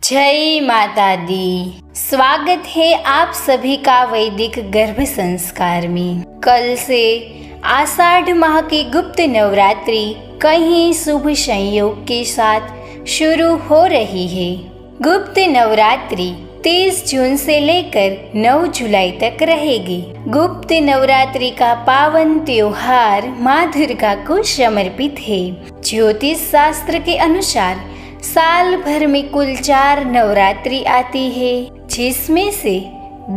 जय माता दी। स्वागत है आप सभी का वैदिक गर्भ संस्कार में। कल से आषाढ़ माह की गुप्त नवरात्रि कई शुभ संयोग के साथ शुरू हो रही है। गुप्त नवरात्रि 30 जून से लेकर 9 जुलाई तक रहेगी। गुप्त नवरात्रि का पावन त्योहार माँ दुर्गा को समर्पित है। ज्योतिष शास्त्र के अनुसार साल भर में कुल 4 नवरात्रि आती है, जिसमें से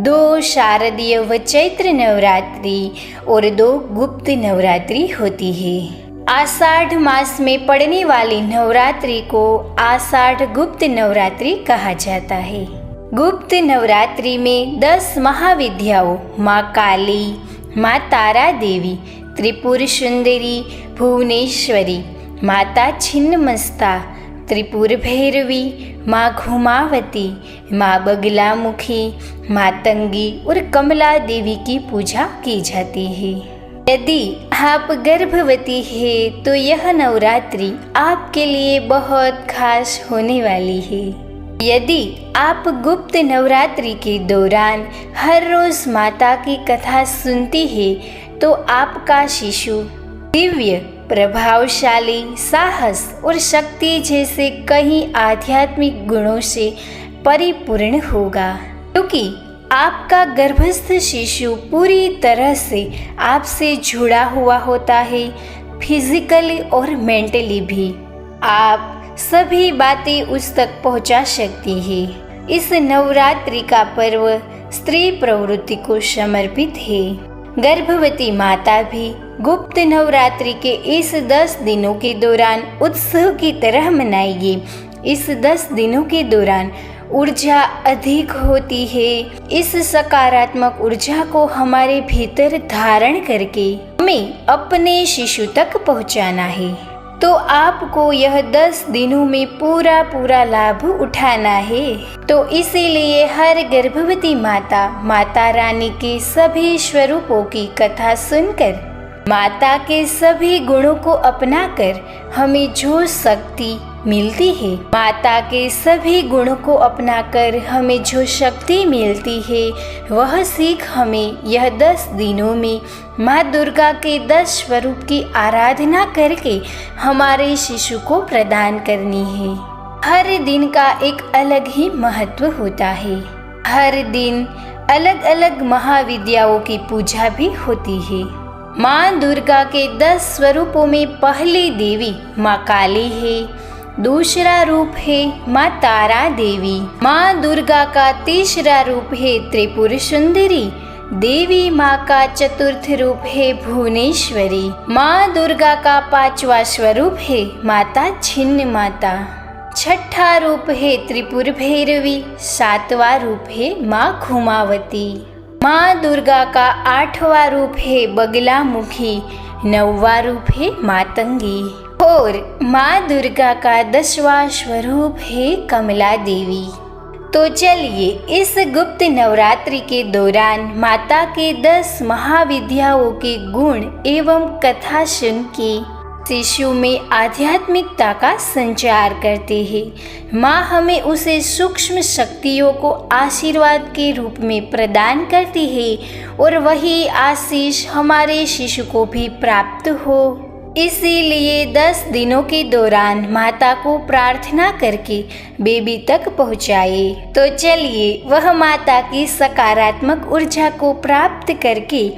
2 शारदीय व चैत्र नवरात्रि और 2 गुप्त नवरात्रि होती है। आषाढ़ मास में पड़ने वाली नवरात्रि को आषाढ़ गुप्त नवरात्रि कहा जाता है। गुप्त नवरात्रि में 10 महाविद्याओं माँ काली, माँ तारा देवी, त्रिपुर सुंदरी, भुवनेश्वरी, माता छिन्नमस्ता, त्रिपुर भैरवी, माँ घुमावती, माँ बगलामुखी, मातंगी और कमला देवी की पूजा की जाती है। यदि आप गर्भवती हैं तो यह नवरात्रि आपके लिए बहुत खास होने वाली है। यदि आप गुप्त नवरात्रि के दौरान हर रोज माता की कथा सुनती हैं तो आपका शिशु दिव्य, प्रभावशाली, साहस और शक्ति जैसे कई आध्यात्मिक गुणों से परिपूर्ण होगा, क्योंकि आपका गर्भस्थ शिशु पूरी तरह से आपसे जुड़ा हुआ होता है, फिजिकली और मेंटली भी। आप सभी बातें उस तक पहुंचा सकती है। इस नवरात्रि का पर्व स्त्री प्रवृत्ति को समर्पित है। गर्भवती माता भी गुप्त नवरात्रि के इस 10 दिनों के दौरान उत्सव की तरह मनाएगी। इस 10 दिनों के दौरान ऊर्जा अधिक होती है। इस सकारात्मक ऊर्जा को हमारे भीतर धारण करके हमें अपने शिशु तक पहुंचाना है। तो आपको यह 10 दिनों में पूरा लाभ उठाना है। तो इसीलिए हर गर्भवती माता माता रानी के सभी स्वरूपों की कथा सुनकर, माता के सभी गुणों को अपनाकर हमें जो शक्ति मिलती है, माता के सभी गुणों को अपनाकर हमें जो शक्ति मिलती है, वह सीख हमें यह 10 दिनों में माँ दुर्गा के 10 स्वरूप की आराधना करके हमारे शिशु को प्रदान करनी है। हर दिन का एक अलग ही महत्व होता है। हर दिन अलग अलग महाविद्याओं की पूजा भी होती है। माँ दुर्गा के 10 स्वरूपों में पहली देवी माँ काली है, दूसरा रूप है माँ तारा देवी। माँ दुर्गा का तीसरा रूप है त्रिपुर सुंदरी देवी। माँ का चतुर्थ रूप है भुवनेश्वरी। माँ दुर्गा का 5वां स्वरूप है माता छिन्नमाता। छठा रूप है त्रिपुर भैरवी। 7वां रूप है माँ घुमावती। माँ दुर्गा का 8वां रूप है बगलामुखी। 9वां रूप है मातंगी और माँ दुर्गा का 10वां स्वरूप है कमला देवी। तो चलिए इस गुप्त नवरात्रि के दौरान माता के 10 महाविद्याओं के गुण एवं कथा सुन के शिशु में आध्यात्मिकता का संचार करते हैं। माँ हमें उसे सूक्ष्म शक्तियों को आशीर्वाद के रूप में प्रदान करती है और वही आशीष हमारे शिशु को भी प्राप्त हो। इसीलिए 10 दिनों के दौरान माता को प्रार्थना करके बेबी तक पहुँचाए। तो चलिए वह माता की सकारात्मक ऊर्जा को प्राप्त करके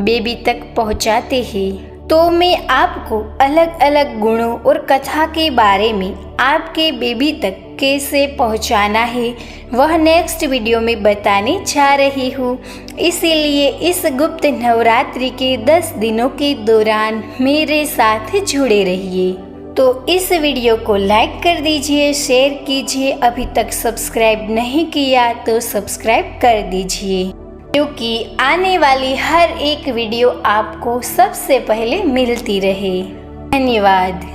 बेबी तक पहुँचाते हैं। तो मैं आपको अलग अलग गुणों और कथा के बारे में आपके बेबी तक कैसे पहुंचाना है वह नेक्स्ट वीडियो में बताने जा रही हूँ। इसीलिए इस गुप्त नवरात्रि के 10 दिनों के दौरान मेरे साथ जुड़े रहिए। तो इस वीडियो को लाइक कर दीजिए, शेयर कीजिए। अभी तक सब्सक्राइब नहीं किया तो सब्सक्राइब कर दीजिए, क्योंकि आने वाली हर एक वीडियो आपको सबसे पहले मिलती रहे। धन्यवाद।